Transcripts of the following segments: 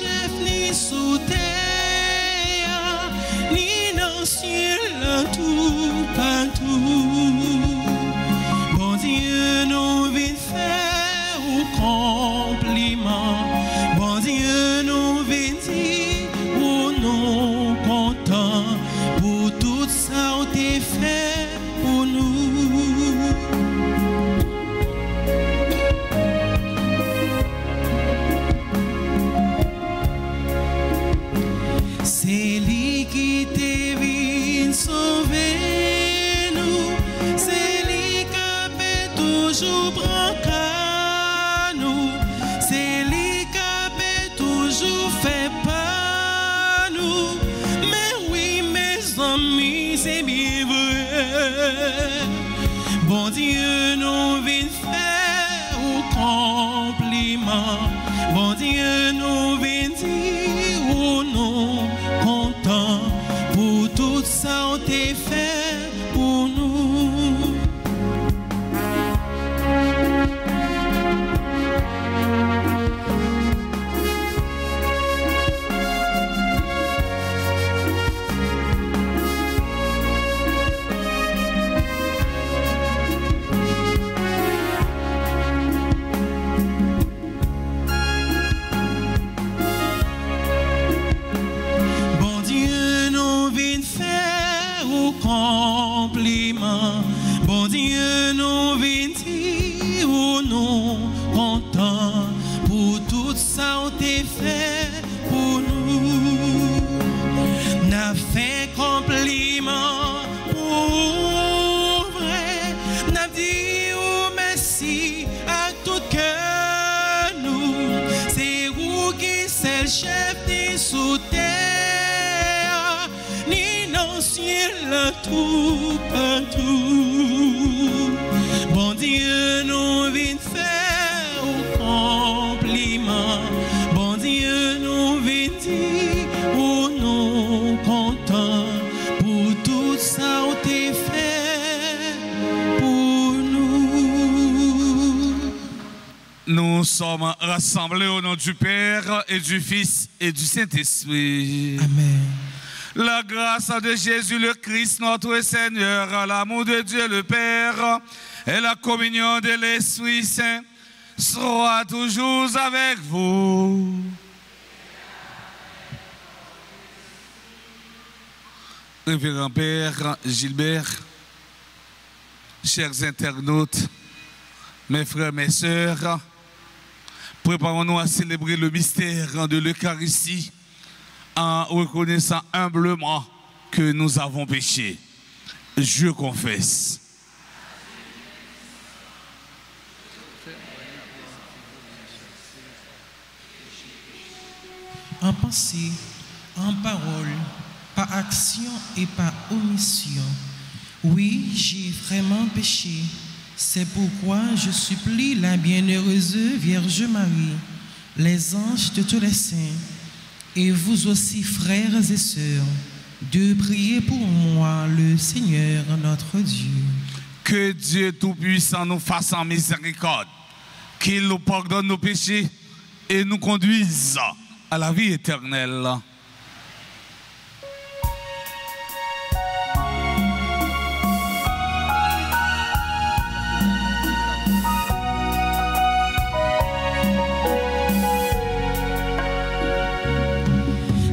chef ni sous terre, ni dans le ciel tout partout. Bon Dieu, nous venons faire au compliment. Bon Dieu, nous venons dire où nous contents pour tout ça que tu fait pour nous. C'est lui qui te vient sauver nous, c'est lui qui peut toujours prendre nous, c'est lui qui peut toujours faire pas nous. Mais oui, mes amis, c'est bien vrai. Bon Dieu, nous vient faire au compliment. Bon Dieu, nous vient dire où nous contents pour tout ça que tu fait pour nous. Compliment. Bon Dieu, nous venons dire où nous contents pour tout ça que tu fait pour nous. N'a fait compliment pour vrai. N'a dit merci à tout cœur nous. C'est vous qui c'est le chef des sous terre, ni dans le ciel tout partout. Bon Dieu, nous venons faire au compliment. Bon Dieu, nous venons dire où nous contents pour tout ça que tu fait pour nous. Nous sommes rassemblés au nom du Père et du Fils et du Saint-Esprit. Amen. La grâce de Jésus le Christ, notre Seigneur, l'amour de Dieu le Père et la communion de l'Esprit Saint sera toujours avec vous. Révérend Père Gilbert, chers internautes, mes frères, mes sœurs, préparons-nous à célébrer le mystère de l'Eucharistie en reconnaissant humblement que nous avons péché. Je confesse. En pensée, en parole, par action et par omission, oui, j'ai vraiment péché. C'est pourquoi je supplie la bienheureuse Vierge Marie, les anges de tous les saints, et vous aussi, frères et sœurs, de prier pour moi, le Seigneur notre Dieu. Que Dieu Tout-Puissant nous fasse en miséricorde, qu'il nous pardonne nos péchés et nous conduise à la vie éternelle.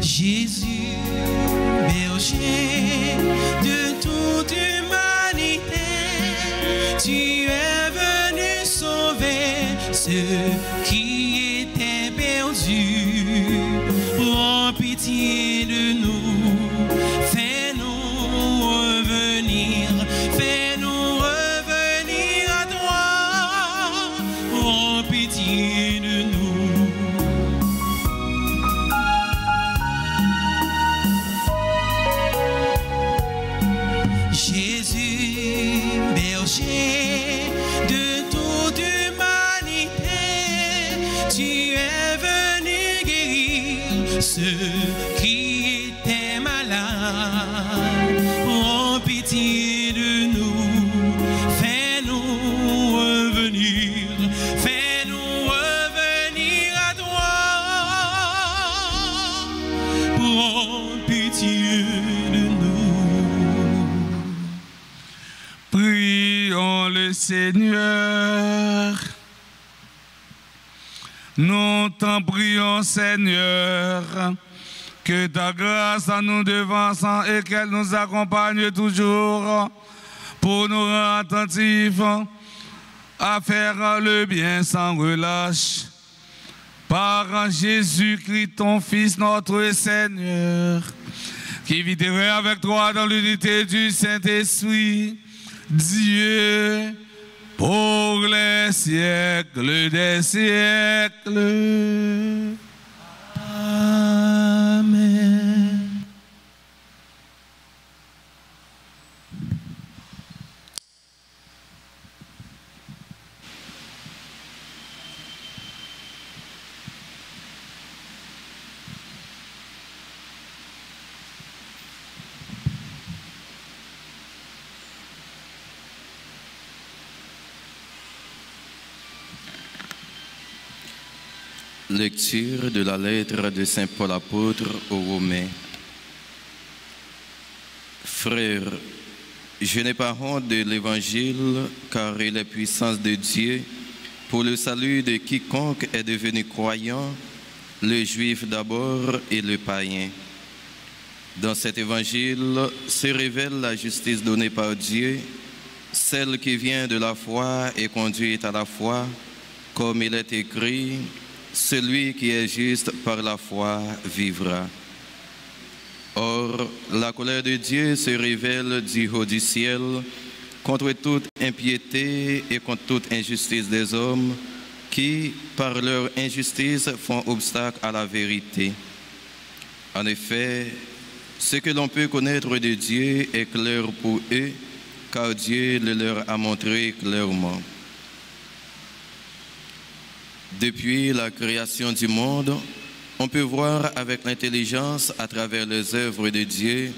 Jésus, berger de toute humanité, tu es venu sauver ceux qui étaient perdus. Prends pitié de nous, fais-nous revenir, fais-nous revenir à toi. Prends pitié de nous. Jésus, berger de toute humanité, tu es venu guérir ceux qui étaient malades. Prends pitié de nous, fais-nous revenir, fais-nous revenir à toi. Seigneur. Nous t'en prions, Seigneur, que ta grâce en nous devance et qu'elle nous accompagne toujours pour nous rendre attentifs à faire le bien sans relâche. Par Jésus-Christ, ton Fils, notre Seigneur, qui vivrait avec toi dans l'unité du Saint-Esprit, Dieu, pour les siècles des siècles. Amen. Lecture de la lettre de Saint Paul apôtre aux Romains. Frères, je n'ai pas honte de l'Évangile, car il est puissance de Dieu pour le salut de quiconque est devenu croyant, le juif d'abord et le païen. Dans cet Évangile se révèle la justice donnée par Dieu, celle qui vient de la foi et conduite à la foi, comme il est écrit, celui qui est juste par la foi vivra. Or, la colère de Dieu se révèle du haut du ciel contre toute impiété et contre toute injustice des hommes qui, par leur injustice, font obstacle à la vérité. En effet, ce que l'on peut connaître de Dieu est clair pour eux, car Dieu le leur a montré clairement. Depuis la création du monde, on peut voir avec l'intelligence à travers les œuvres de Dieu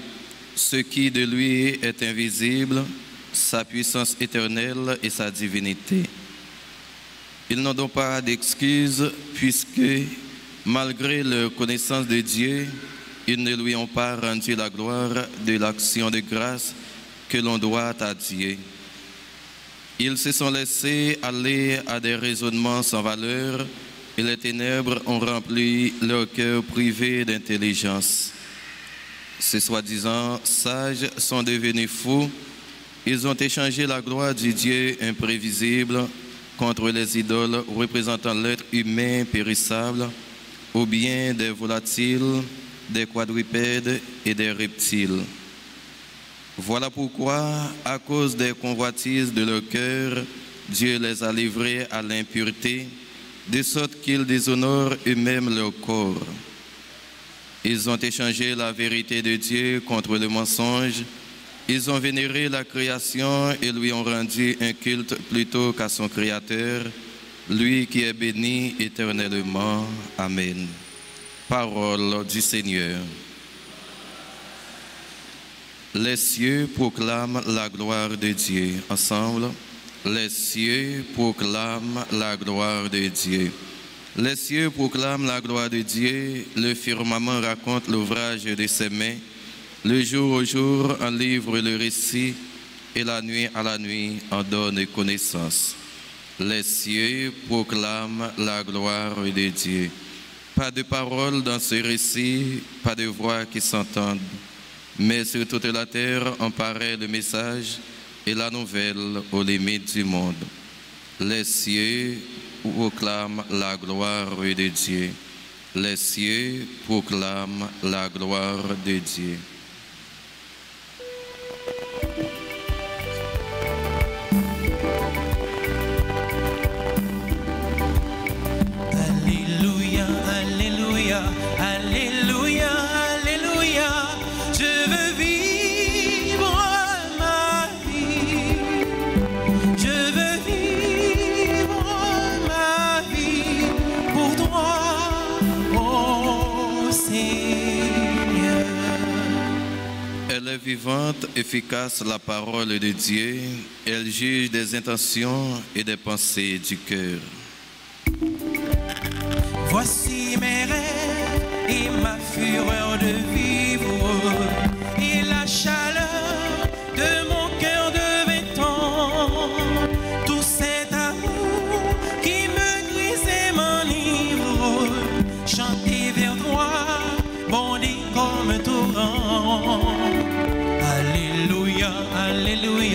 ce qui de lui est invisible, sa puissance éternelle et sa divinité. Ils n'ont donc pas d'excuses puisque, malgré leur connaissance de Dieu, ils ne lui ont pas rendu la gloire de l'action de grâce que l'on doit à Dieu. Ils se sont laissés aller à des raisonnements sans valeur et les ténèbres ont rempli leur cœur privé d'intelligence. Ces soi-disant sages sont devenus fous. Ils ont échangé la gloire du Dieu imprévisible contre les idoles représentant l'être humain périssable ou bien des volatiles, des quadrupèdes et des reptiles. Voilà pourquoi, à cause des convoitises de leur cœur, Dieu les a livrés à l'impureté, de sorte qu'ils déshonorent eux-mêmes leur corps. Ils ont échangé la vérité de Dieu contre le mensonge. Ils ont vénéré la création et lui ont rendu un culte plutôt qu'à son Créateur, lui qui est béni éternellement. Amen. Parole du Seigneur. Les cieux proclament la gloire de Dieu. Ensemble, les cieux proclament la gloire de Dieu. Les cieux proclament la gloire de Dieu. Le firmament raconte l'ouvrage de ses mains. Le jour au jour en livre le récit et la nuit à la nuit en donne connaissance. Les cieux proclament la gloire de Dieu. Pas de parole dans ce récit, pas de voix qui s'entendent. Mais sur toute la terre, on paraît le message et la nouvelle aux limites du monde. Les cieux proclament la gloire de Dieu. Les cieux proclament la gloire de Dieu. Alléluia, Alléluia, Alléluia, Alléluia. Je veux vivre ma vie. Je veux vivre ma vie pour toi, oh Seigneur. Elle est vivante, efficace, la parole de Dieu. Elle juge des intentions et des pensées du cœur. Voici mes rêves et ma fureur de vivre et la chaleur de mon cœur de béton.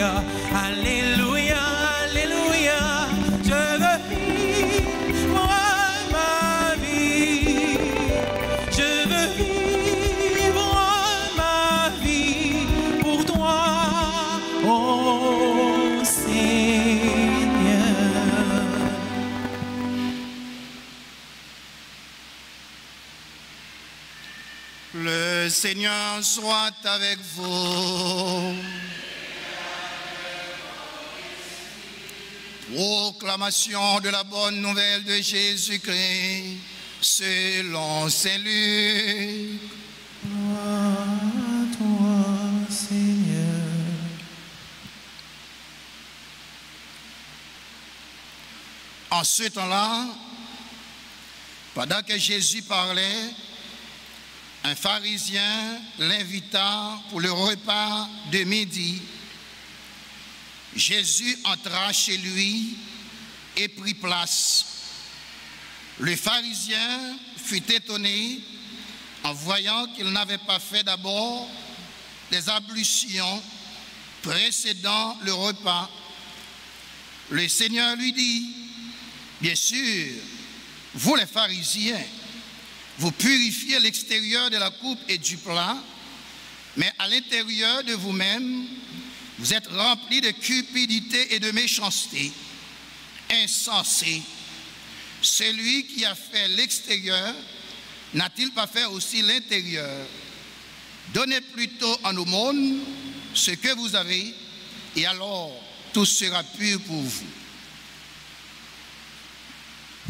Alléluia, Alléluia, Alléluia. Je veux vivre ma vie. Je veux vivre ma vie pour toi, oh Seigneur. Le Seigneur soit avec vous. Proclamation de la bonne nouvelle de Jésus-Christ selon Saint Luc. Gloire à toi, Seigneur. En ce temps-là, pendant que Jésus parlait, un pharisien l'invita pour le repas de midi. Jésus entra chez lui et prit place. Le pharisien fut étonné en voyant qu'il n'avait pas fait d'abord les ablutions précédant le repas. Le Seigneur lui dit, « Bien sûr, vous les pharisiens, vous purifiez l'extérieur de la coupe et du plat, mais à l'intérieur de vous-même, vous êtes remplis de cupidité et de méchanceté. Insensé, celui qui a fait l'extérieur, n'a-t-il pas fait aussi l'intérieur? Donnez plutôt en aumône ce que vous avez, et alors tout sera pur pour vous. »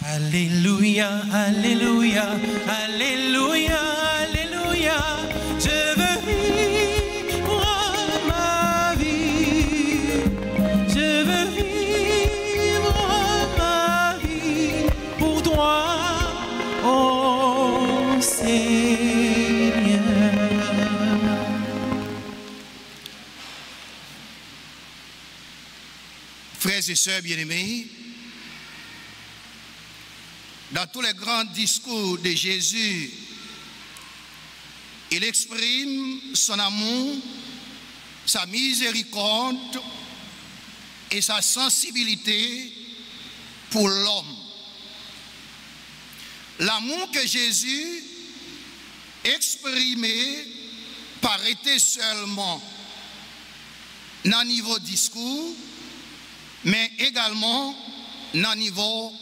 Alléluia, Alléluia, Alléluia, Alléluia. Je veux vivre ma vie. Je veux vivre ma vie pour toi, oh Seigneur. Frères et sœurs bien-aimés, dans tous les grands discours de Jésus, il exprime son amour, sa miséricorde et sa sensibilité pour l'homme. L'amour que Jésus exprimait paraît seulement dans le niveau discours, mais également dans le niveau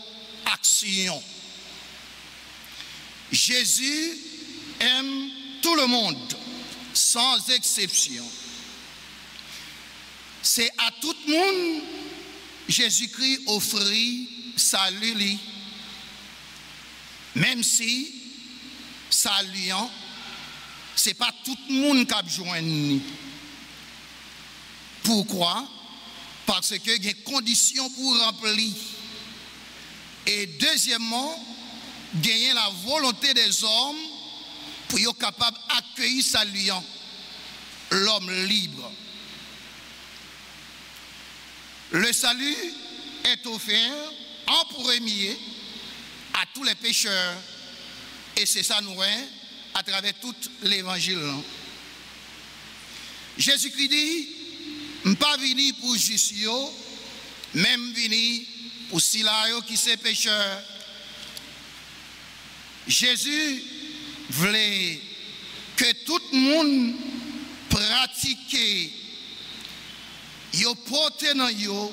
action. Jésus aime tout le monde, sans exception. C'est à tout le monde Jésus-Christ offrit salut, même si salut, ce n'est pas tout le monde qui a besoin. Pourquoi? Parce qu'il y a des conditions pour remplir. Et deuxièmement, gagner la volonté des hommes pour être capable d'accueillir salut, l'homme libre. Le salut est offert en premier à tous les pécheurs. Et c'est ça nous à travers tout l'évangile. Jésus-Christ dit, je ne suis pas venu pour juste, même venu pour ceux qui sont pécheurs. Jésus voulait que tout le monde pratique, yo porte dans yo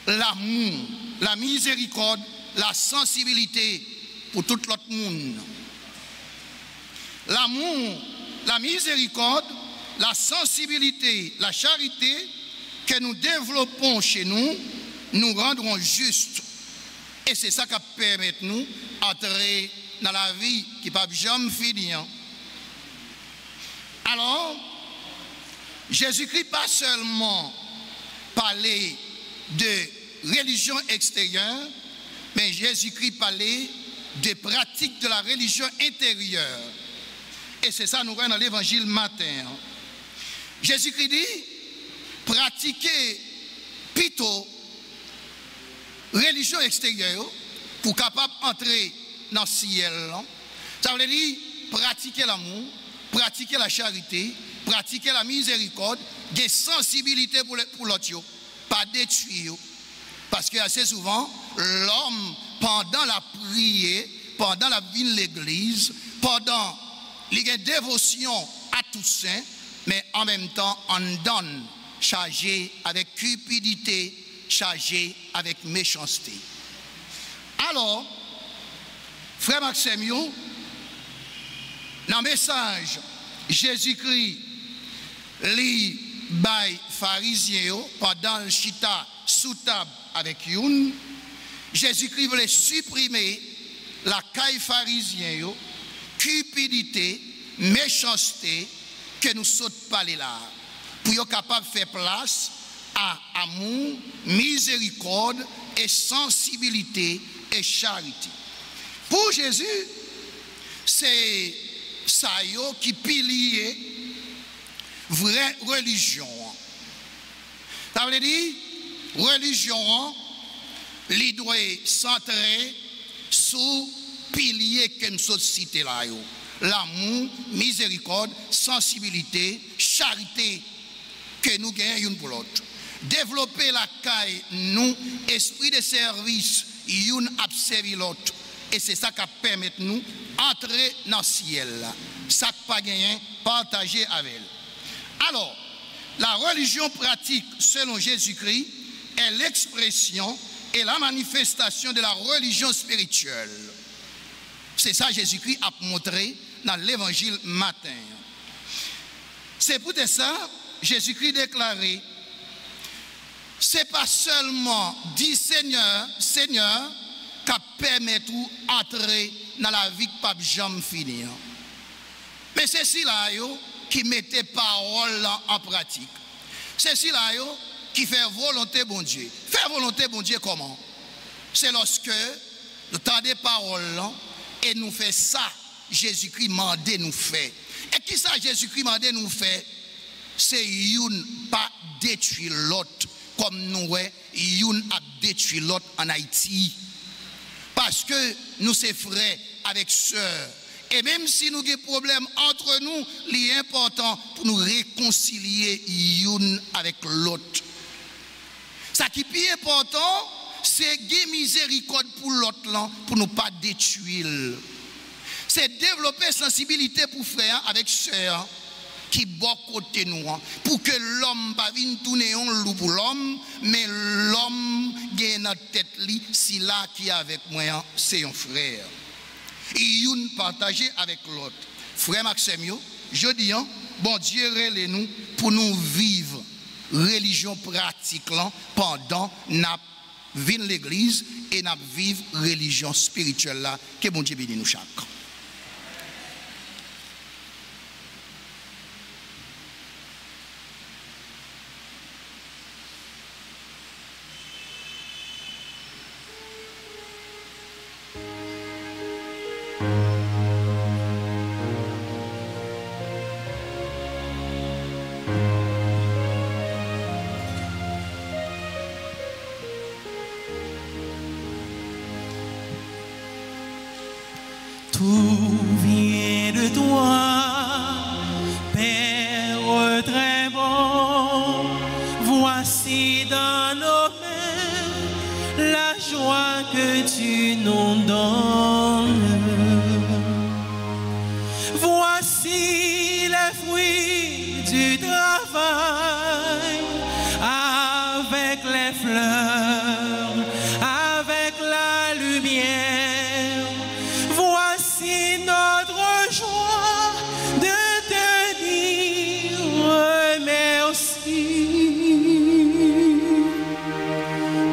l'amour, la miséricorde, la sensibilité pour tout l'autre monde. L'amour, la miséricorde, la sensibilité, la charité que nous développons chez nous, nous rendront justes. Et c'est ça qui permet de nous entrer dans la vie qui ne peut jamais finir. Alors, Jésus-Christ pas seulement parler de religion extérieure, mais Jésus-Christ parlait des pratiques de la religion intérieure. Et c'est ça nous voyons dans l'évangile matin. Jésus-Christ dit, pratiquer plutôt religion extérieure pour capable entrer dans le ciel. Ça veut dire pratiquer l'amour, pratiquer la charité, pratiquer la miséricorde, une sensibilité pour l'autre, pas détruire. Parce que assez souvent, l'homme, pendant la prière, pendant la vie de l'église, pendant les dévotions à tous saints, mais en même temps, on donne, chargé avec cupidité, chargé avec méchanceté. Alors, frère Maxime, dans le message, Jésus-Christ, les bail pharisiens, pendant le chita sous table avec Youn, Jésus-Christ voulait supprimer la caille pharisien, cupidité, méchanceté, que nous sautons pas là, pour être capable de faire place à amour, miséricorde et sensibilité et charité. Pour Jésus, c'est ça qui pilier vraie religion. Ça veut dire, religion, il doit centrer sous pilier que nous sommes cités là. L'amour, miséricorde, sensibilité, charité que nous gagnons pour l'autre. Développer la caille, nous, esprit de service, nous observer l'autre. Et c'est ça qui permet de nous entrer dans le ciel. Ça pas gagné, partager avec elle. Alors, la religion pratique selon Jésus-Christ est l'expression et la manifestation de la religion spirituelle. C'est ça Jésus-Christ a montré dans l'évangile matin. C'est pour ça Jésus-Christ déclaré, c'est pas seulement dit Seigneur, Seigneur, qui permet tout entrer dans la vie que Pape Jean finir. Mais c'est cela qui mettait parole en pratique. C'est cela qui fait volonté bon Dieu. Faire volonté bon Dieu comment? C'est lorsque nous tendons parole et nous faisons ça. Jésus-Christ m'a demandé nous faire. Et qui ça Jésus-Christ m'a demandé nous faire? C'est une pas détruire l'autre comme nous une a détruit l'autre en Haïti. Parce que nous sommes frères avec sœurs. Et même si nous avons des problèmes entre nous, il est important pour nous réconcilier une avec l'autre. Ce qui est plus important, c'est de miséricorde pour l'autre, pour ne pas détruire. C'est développer sensibilité pour frère avec sœur qui bon côté nous, pour que l'homme pas vienne tourner un loup pour l'homme, mais l'homme gagne notre tête si là qui est avec moi, c'est un frère. Et nous partager avec l'autre. Frère Maxime, je dis, bon Dieu relève nous pour nous vivre religion pratique pendant nous vivons l'église et nous vivons religion spirituelle là. Que bon Dieu bénisse nous chaque. Tout vient de toi, Père très bon. Voici dans nos mains la joie que tu nous donnes. Voici les fruits du travail avec les fleurs, avec la lumière. Voici notre joie de te dire merci.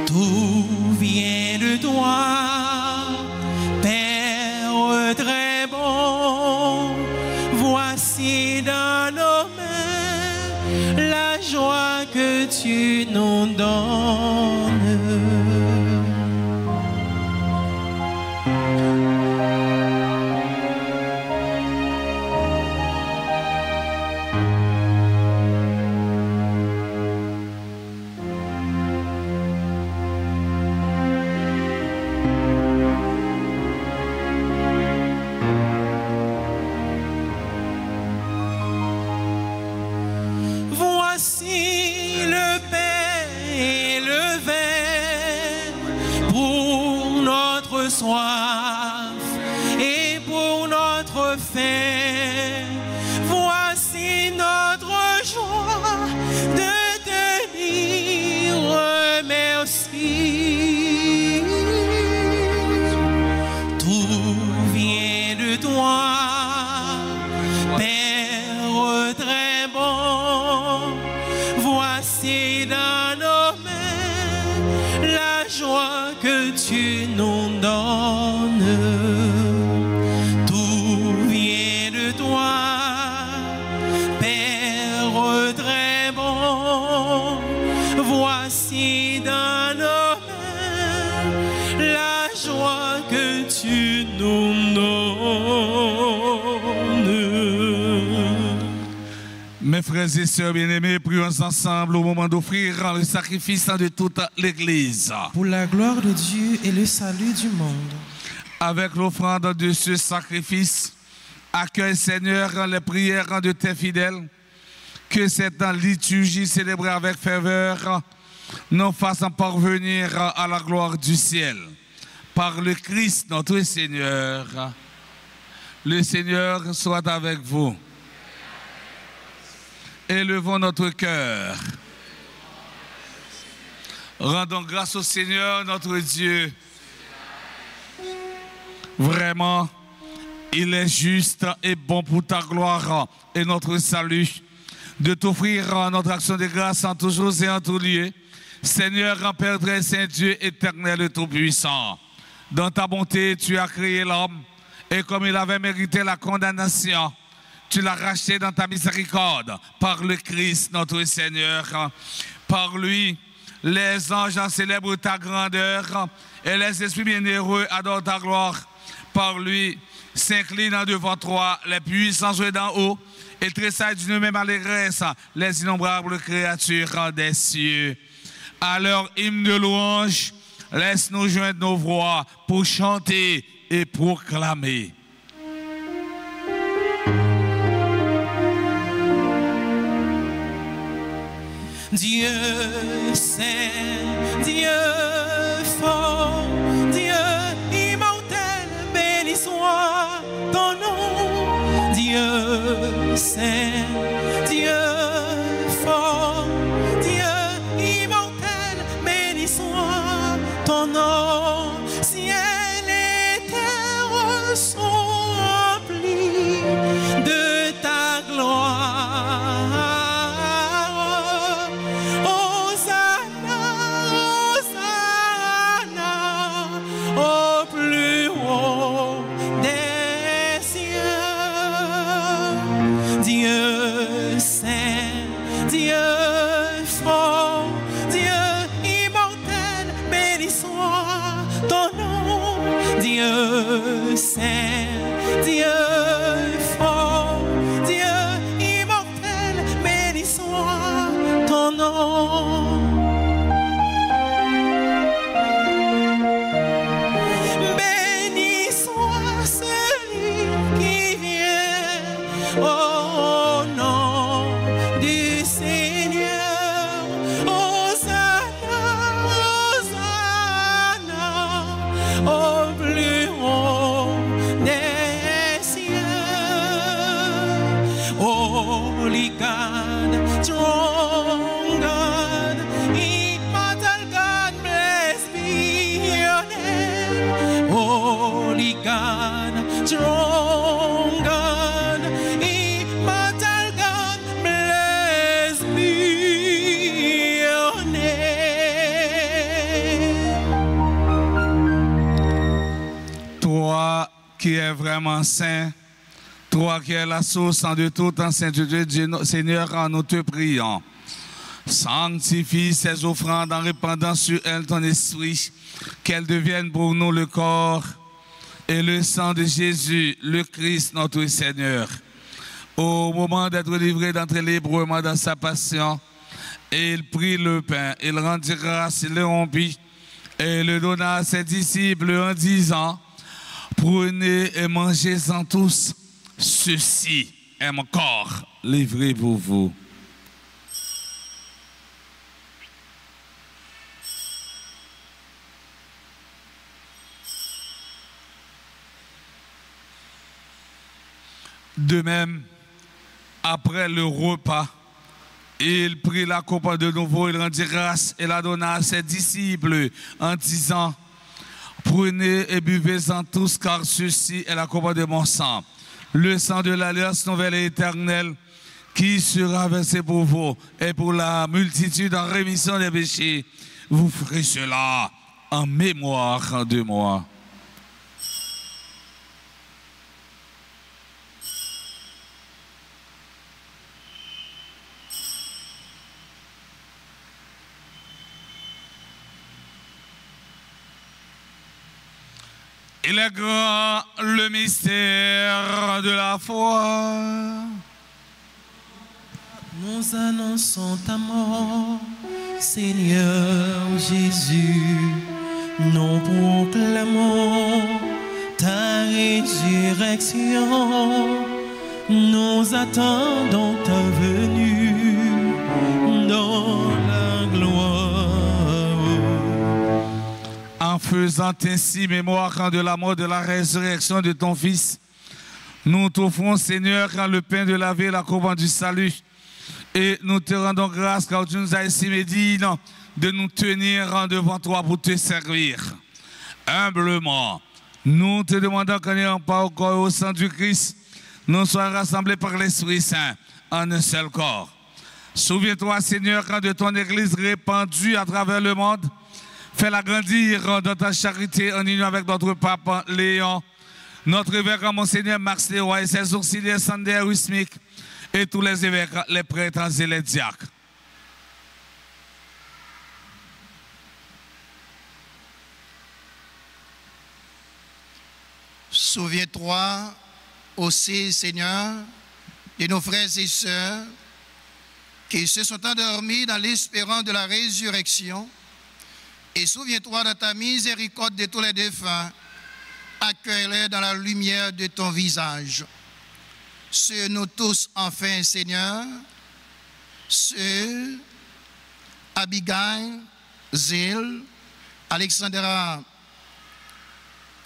Tout vient de toi, Père très bon. Voici dans nos mains la joie que tu nous donnes. fin. Voici notre joie de te dire merci. Tout vient de toi, Père très bon. Voici dans nos mains la joie que tu nous donnes. Tout vient de toi, Père très bon. Voici dans nos mains la joie que tu nous donnes. Mes frères et sœurs bien-aimés, prions ensemble au moment d'offrir le sacrifice de toute l'Église. Pour la gloire de Dieu et le salut du monde. Avec l'offrande de ce sacrifice, accueille Seigneur les prières de tes fidèles, que cette liturgie célébrée avec ferveur nous fasse parvenir à la gloire du ciel. Par le Christ notre Seigneur, le Seigneur soit avec vous. Élevons notre cœur. Rendons grâce au Seigneur notre Dieu. Vraiment, il est juste et bon pour ta gloire et notre salut de t'offrir notre action de grâce en tous jours et en tous lieux. Seigneur, Père très saint, Dieu éternel et tout-puissant, dans ta bonté, tu as créé l'homme et comme il avait mérité la condamnation, tu l'as racheté dans ta miséricorde par le Christ, notre Seigneur. Par lui, les anges célèbrent ta grandeur et les esprits bienheureux adorent ta gloire. Par lui, s'inclinent devant toi les puissants d'en haut et tressaillent d'une même allégresse les innombrables créatures des cieux. À leur hymne de louange, laisse-nous joindre nos voix pour chanter et proclamer. Dieu saint, Dieu fort, Dieu immortel, béni soit ton nom. Dieu saint, Dieu fort, Dieu immortel, béni soit ton nom. Ciel et terre sont remplis de ta gloire. Dieu saint, Dieu fort, Dieu immortel, béni soit ton nom. Béni soit celui qui vient au nom du Seigneur. Hosanna, Hosanna, au plus haut des cieux. Holy God, strong God, immortal God, blessed be your name. Holy God, strong God, immortal God, blessed be your name. Toi qui es vraiment saint, toi qui es la source de toute en sainteté, Seigneur, nous te prions. Sanctifie ces offrandes en répandant sur elles ton esprit, qu'elles deviennent pour nous le corps et le sang de Jésus, le Christ, notre Seigneur. Au moment d'être livré, d'entrer librement dans sa passion, et il prit le pain, il rendit grâce, il le rompit, et le donna à ses disciples en disant, prenez et mangez-en tous, ceci est mon corps livré pour vous. De même, après le repas, il prit la coupe de nouveau, il rendit grâce et la donna à ses disciples en disant: prenez et buvez-en tous, car ceci est la coupe de mon sang, le sang de l'alliance nouvelle et éternelle, qui sera versé pour vous et pour la multitude en rémission des péchés. Vous ferez cela en mémoire de moi. Il est grand le mystère de la foi. Nous annonçons ta mort, Seigneur Jésus. Nous proclamons ta résurrection. Nous attendons ta venue dans la gloire. En faisant ainsi mémoire de la mort, de la résurrection de ton Fils, nous t'offrons, Seigneur, le pain de la vie et la coupe du salut. Et nous te rendons grâce car tu nous as estimé digne de nous tenir devant toi pour te servir. Humblement, nous te demandons qu'en n'ayant pas au corps et au sang du Christ, nous soyons rassemblés par l'Esprit Saint en un seul corps. Souviens-toi, Seigneur, de ton Église répandue à travers le monde. Fais-la grandir dans ta charité en union avec notre pape Léon, notre évêque Monseigneur Max Leroy et ses auxiliaires Sander Wismik et tous les évêques, les prêtres et les diacres. Souviens-toi aussi, Seigneur, de nos frères et sœurs qui se sont endormis dans l'espérance de la résurrection. Et souviens-toi de ta miséricorde de tous les défunts. Accueille-les dans la lumière de ton visage. Ceux, nous tous, enfin, Seigneur, ceux, Abigail, Zil, Alexandra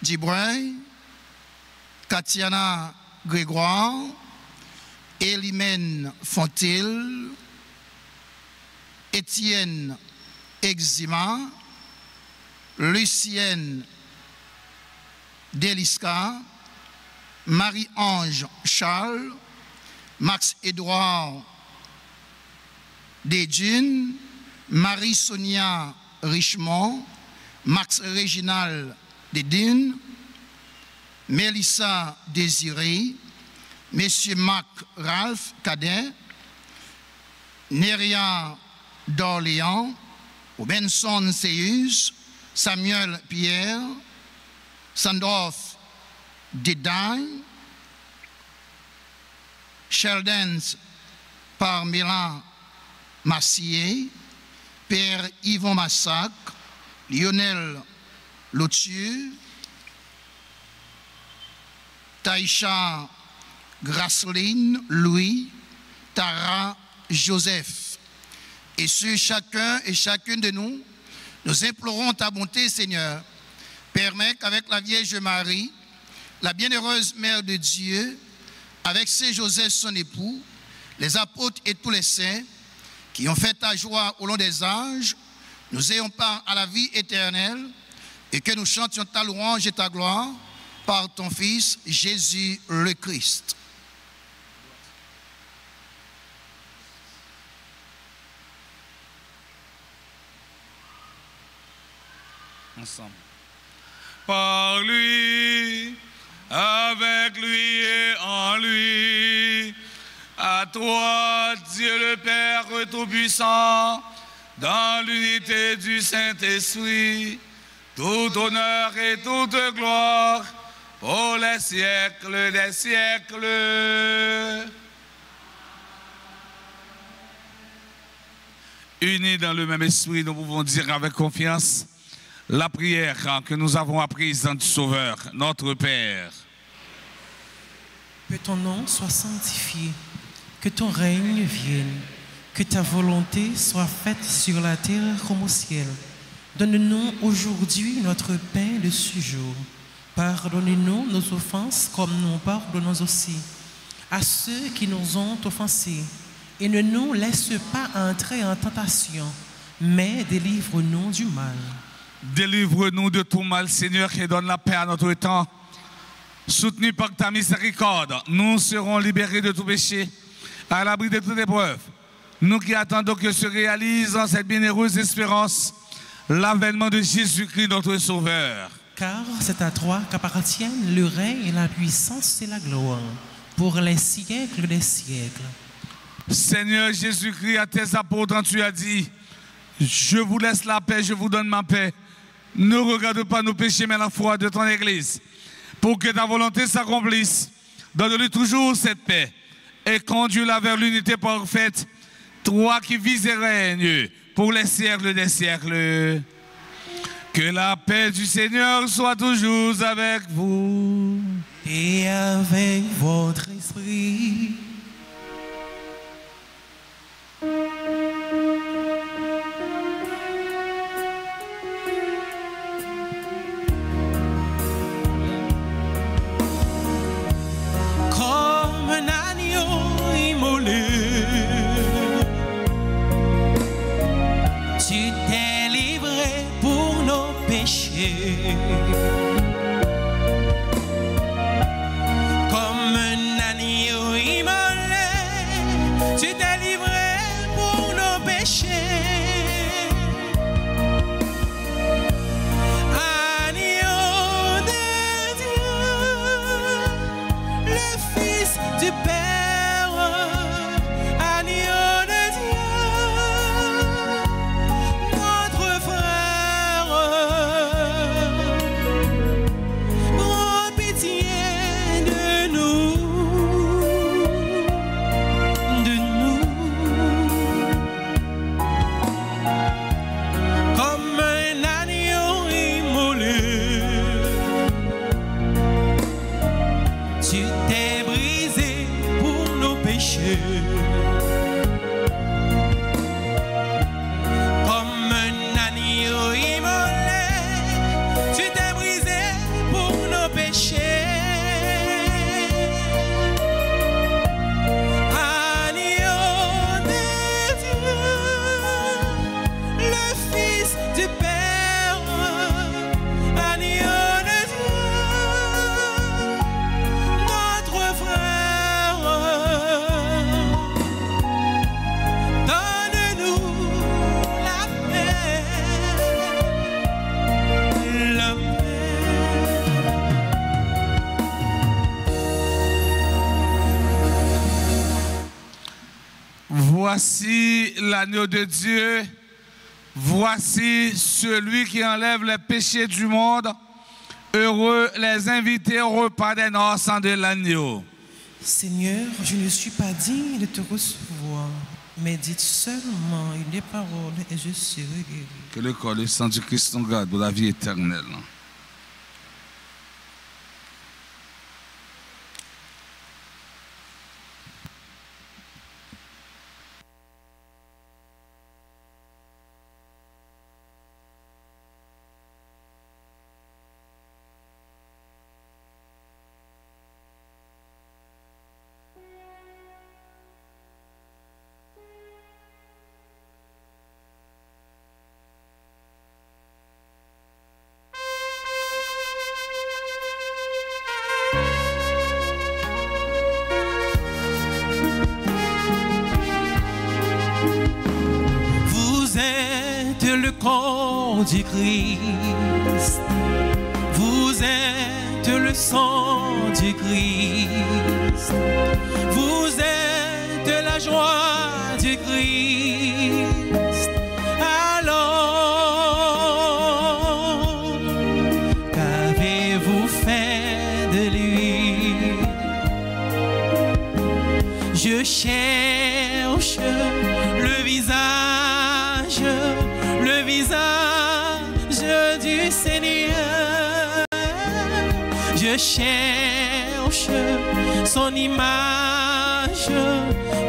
Dubreuil, Katiana Grégoire, Elimène Fontil, Étienne Exima, Lucienne Deliska, Marie-Ange Charles, Max-Édouard Desdunes, Marie-Sonia Richemont, Max-Réginal Desdunes, Mélissa Désiré, Monsieur Marc Ralph Cadet, Neria d'Orléans, Benson Seus, Samuel Pierre, Sandorf Dédagne, Sheldens Parméla Massier, Père Yvon Massac, Lionel Lautieux, Taïcha Grasseline Louis, Tara Joseph. Et sur chacun et chacune de nous, nous implorons ta bonté, Seigneur. Permets qu'avec la Vierge Marie, la bienheureuse Mère de Dieu, avec Saint Joseph son époux, les apôtres et tous les saints qui ont fait ta joie au long des âges, nous ayons part à la vie éternelle et que nous chantions ta louange et ta gloire par ton Fils Jésus le Christ. Ensemble. Par lui, avec lui et en lui, à toi, Dieu le Père Tout-Puissant, dans l'unité du Saint-Esprit, tout honneur et toute gloire pour les siècles des siècles. Unis dans le même esprit, nous pouvons dire avec confiance la prière que nous avons apprise du Sauveur, notre Père. Que ton nom soit sanctifié, que ton règne vienne, que ta volonté soit faite sur la terre comme au ciel. Donne-nous aujourd'hui notre pain de ce jour. Pardonne-nous nos offenses comme nous pardonnons aussi à ceux qui nous ont offensés, et ne nous laisse pas entrer en tentation, mais délivre-nous du mal. Délivre-nous de tout mal, Seigneur, et donne la paix à notre temps. Soutenus par ta miséricorde, nous serons libérés de tout péché, à l'abri de toute épreuve. Nous qui attendons que se réalise en cette bienheureuse espérance l'avènement de Jésus-Christ, notre Sauveur. Car c'est à toi qu'appartiennent le règne, la puissance et la gloire, pour les siècles des siècles. Seigneur Jésus-Christ, à tes apôtres, tu as dit, je vous laisse la paix, je vous donne ma paix. Ne regarde pas nos péchés, mais la foi de ton Église. Pour que ta volonté s'accomplisse, donne-lui toujours cette paix et conduis-la vers l'unité parfaite, toi qui vis et règnes pour les siècles des siècles. Que la paix du Seigneur soit toujours avec vous. Et avec votre esprit. Comme un agneau immolé, tu t'es livré pour nos péchés. Comme un agneau immolé, tu t'es livré pour nos péchés. Agneau de Dieu, le Fils du Père, agneau de Dieu, notre frère, prends pitié de nous, comme un agneau immolé, tu t'es brisé pour nos péchés. Comme un agneau immolé, tu t'es brisé pour nos péchés. Agneau de Dieu, le Fils du Père, agneau de Dieu, notre frère, donne-nous la paix, la paix. Voici l'agneau de Dieu, voici celui qui enlève les péchés du monde. Heureux les invités au repas des noces de l'agneau. Seigneur, je ne suis pas digne de te recevoir, mais dites seulement une parole et je serai guéri. Que le corps et le sang du Christ nous garde pour la vie éternelle. Vous êtes le corps du Christ, vous êtes le sang du Christ, vous êtes la joie du Christ. Alors, qu'avez-vous fait de lui? Je cherche le visage du Seigneur. Je cherche son image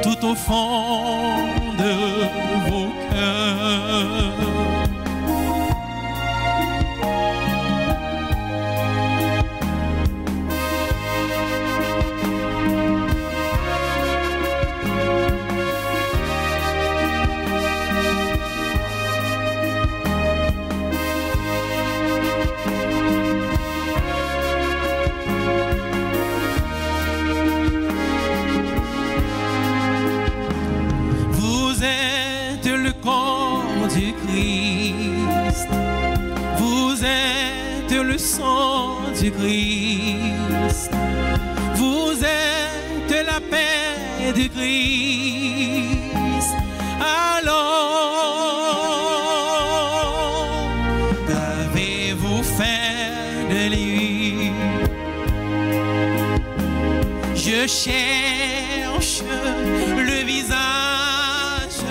tout au fond de vos cœurs. sang du Christ. Vous êtes la paix du Christ. Alors, qu'avez-vous fait de lui? Je cherche le visage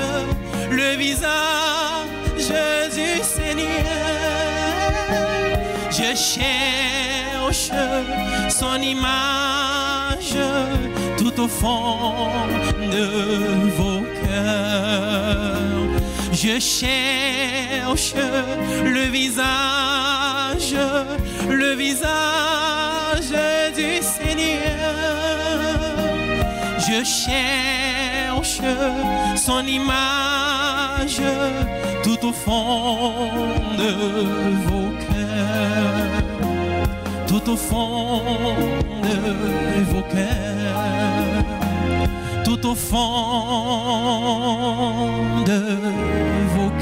du Seigneur. Je cherche son image tout au fond de vos cœurs. Je cherche le visage du Seigneur. Je cherche son image tout au fond de vos cœurs, tout au fond de vos cœurs, tout au fond de vos cœurs.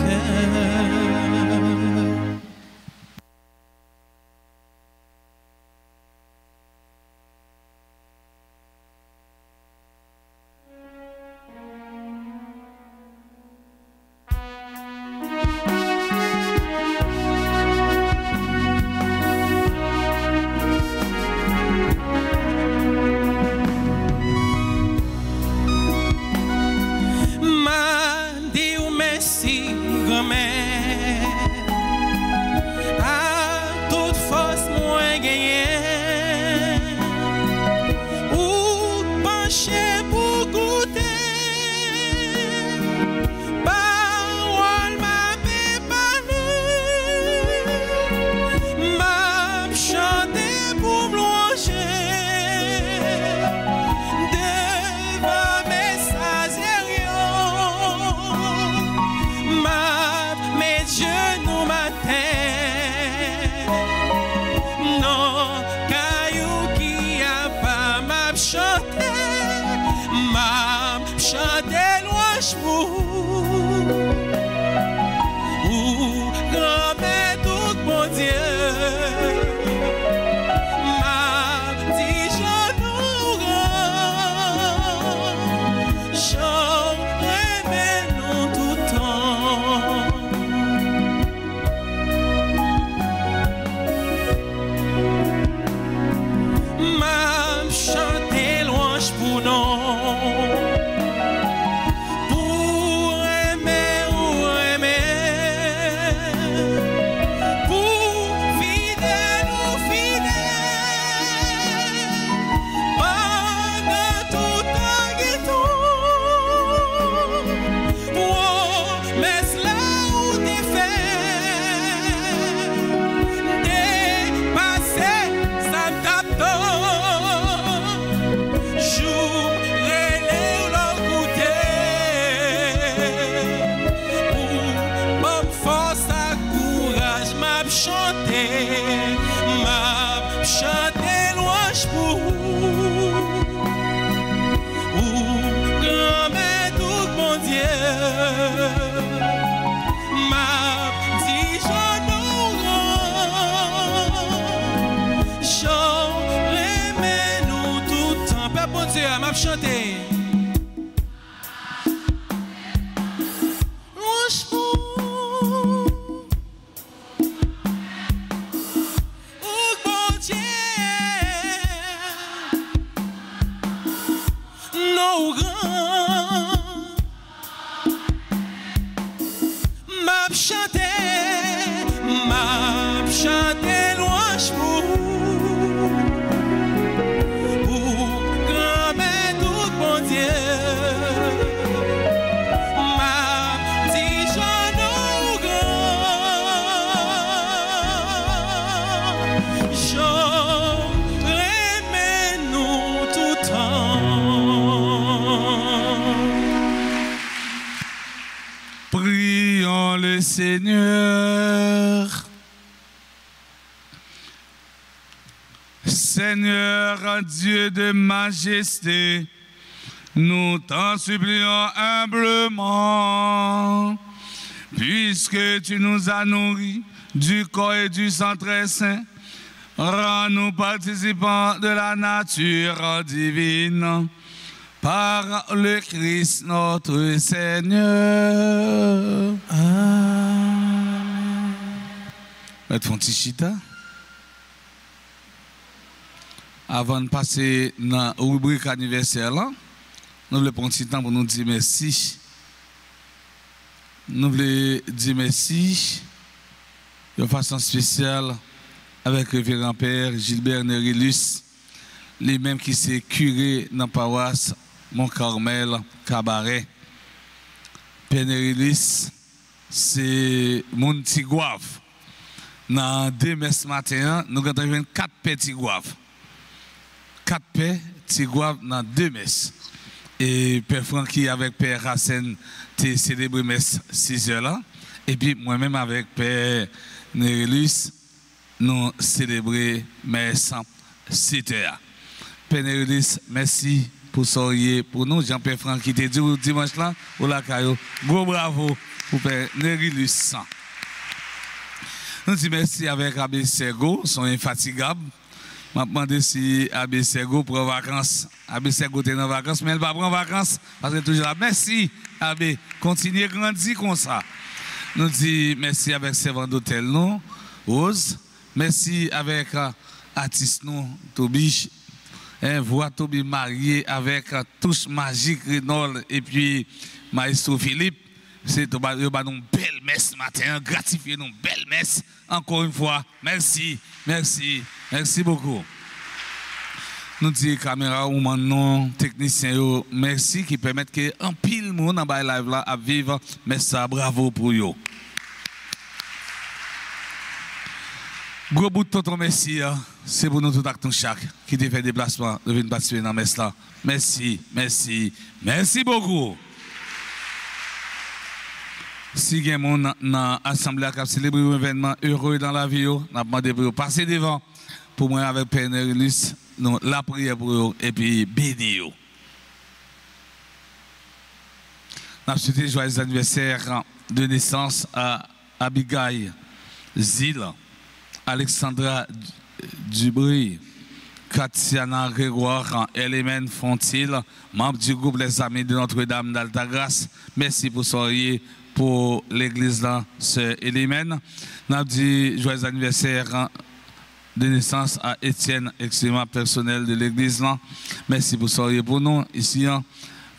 Chanter. Seigneur. Seigneur, Dieu de majesté, nous t'en supplions humblement, puisque tu nous as nourris du corps et du sang très saint Rends-nous participants de la nature divine par le Christ notre Seigneur. Amen. Mettre Fontichita. Avant de passer dans la rubrique anniversaire, là, nous voulons prendre un petit temps pour nous dire merci. Nous voulons dire merci de façon spéciale avec le révérend père Gilbert Nerilus, lui-même qui s'est curé dans la paroisse Mont-Carmel, Cabaret. Père Nerilus, c'est mon petit guave. Dans 2 mai ce matin, nous avons 4 petits guaves. 4 petits guaves dans 2 messes. Et Père Francky avec Père Racine, tu célébré messe 6 heures là. Et puis moi-même avec Père Nerilus, nous célébrons messe 7 heures. Père Nerilus, merci pour sourire pour nous. Jean-Père Francky, qui te dit dimanche là, au la caillou. Gros bravo pour Père Nerilus. Nous disons merci avec Abbé Sergo, sont infatigables. Je me demande si Abbé Sergo prend vacances. Abbé Sergo est en vacances, mais elle va prendre vacances parce qu'elle est toujours là. Merci, Abbé. Continuez à grandir comme ça. Nous disons merci avec servant d'hôtel, nous, Rose. Merci avec artiste, nous, Tobi. Voix Tobi marié avec touche magique, Renaud et puis Maestro Philippe. C'est une belle messe ce matin, gratifier une belle messe. Encore une fois, merci, merci, merci beaucoup. Nous disons caméra ou maintenant technicien, merci qui permettent que un pile monde dans le live là à vivre. Merci, bravo pour eux. Gros bout de tonton merci, c'est pour nous tout acte chaque qui te fait déplacement de venir participer dans la messe là. Merci, merci, merci beaucoup. Si il y a des gens dans l'Assemblée qui célébrer un événement heureux dans la vie, on a demandé pour passer devant pour moi avec Père Nerilus, la prière pour eux et puis bénir. On a souhaité joyeux anniversaire de naissance à Abigail Zil, Alexandra Dubry, Katiana Grégoire, Hélène Fontil, membre du groupe Les Amis de Notre-Dame d'Altagrace. Merci pour soirée pour l'église là, sœur Hélène. Nous avons dit joyeux anniversaire de naissance à Étienne, extrêmement personnel de l'église là. Merci pour soirée pour nous ici.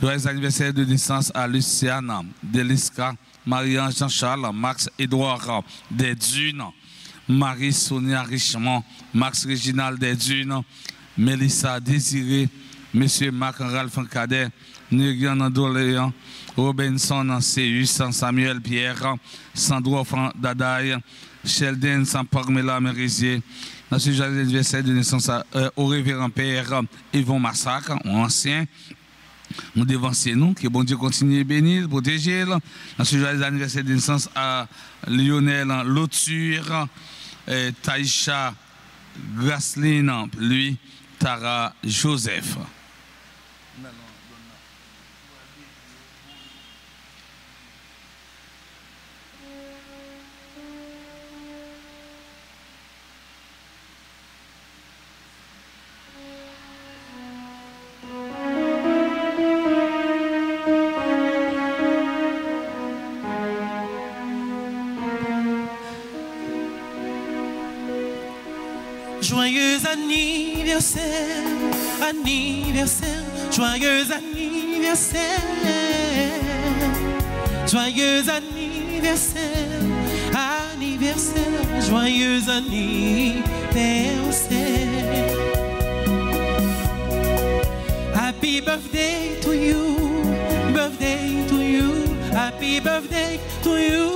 Joyeux anniversaire de naissance à Luciana, Deliska, Marie-Ange Jean-Charles, Max Édouard des Dunes, Marie-Sonia Richemont, Max Réginald des Dunes, Mélissa Désiré, Monsieur Marc Ralph Cadet, Nurian Doléan, Robinson Céus, Samuel Pierre, Sandro Dadaï, Sheldon Parmela Mérisier. Dans ce joyeux anniversaire de naissance au révérend père Yvon Massacre, ancien. Nous devancions nous, que bon Dieu continue à bénir, protéger. Dans ce joyeux anniversaire de naissance à Lionel Loture, Taïcha Grasline, lui, Tara Joseph. Joyeux anniversaire, anniversaire, joyeux anniversaire, joyeux anniversaire, anniversaire, joyeux anniversaire. Happy birthday to you, birthday to you, happy birthday to you,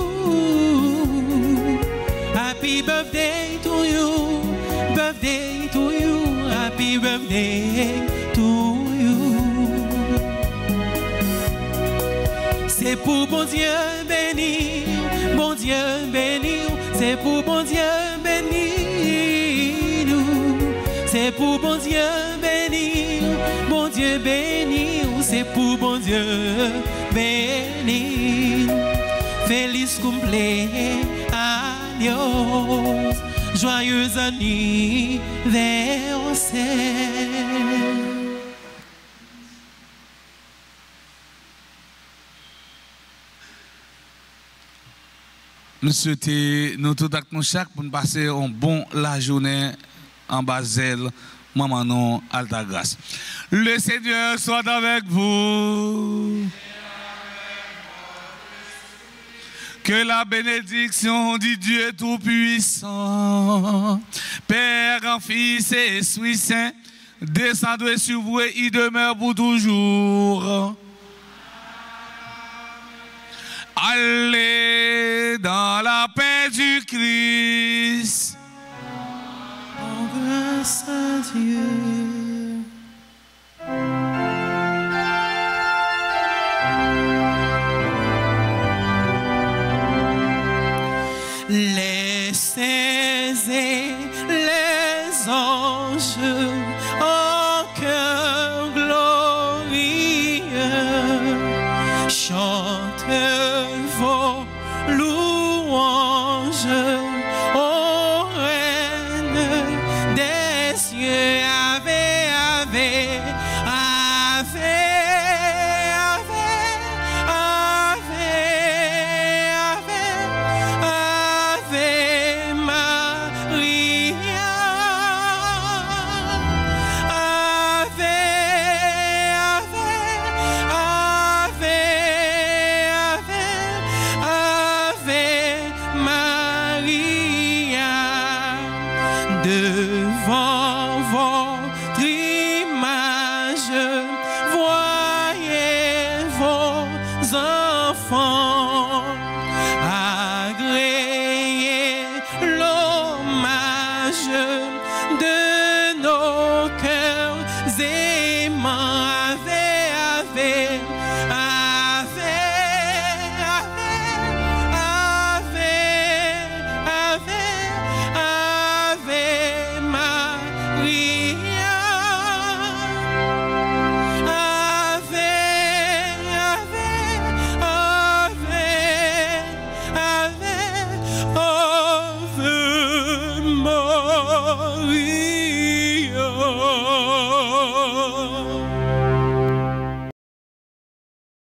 happy birthday to you. Birthday to you, happy birthday to you. C'est pour bon Dieu bénir, bon Dieu bénir, c'est pour bon Dieu bénir nous. C'est pour bon Dieu bénir, bon Dieu bénir, c'est pour bon Dieu bénir. Feliz cumpleaños. joyeux anniversaire. Nous souhaitons nous tous nous chaque pour nous passer un bon la journée en Basel, maman non Alta Grâce. Le Seigneur soit avec vous. Que la bénédiction du Dieu Tout-Puissant, Père, Fils et Esprit Saint, descende sur vous et y demeure pour toujours. Allez dans la paix du Christ. Oh, grâce à Dieu. Les saints et les anges en chœur glorieux chantent vos louanges ô Reine des cieux. Ave, ave, ave, ave, ave, ave, Ave Maria. Ave, ave, ave, ave, ave Maria. Devant votre image, voyez vos enfants agréer l'hommage de nos cœurs aimants. Ave, ave,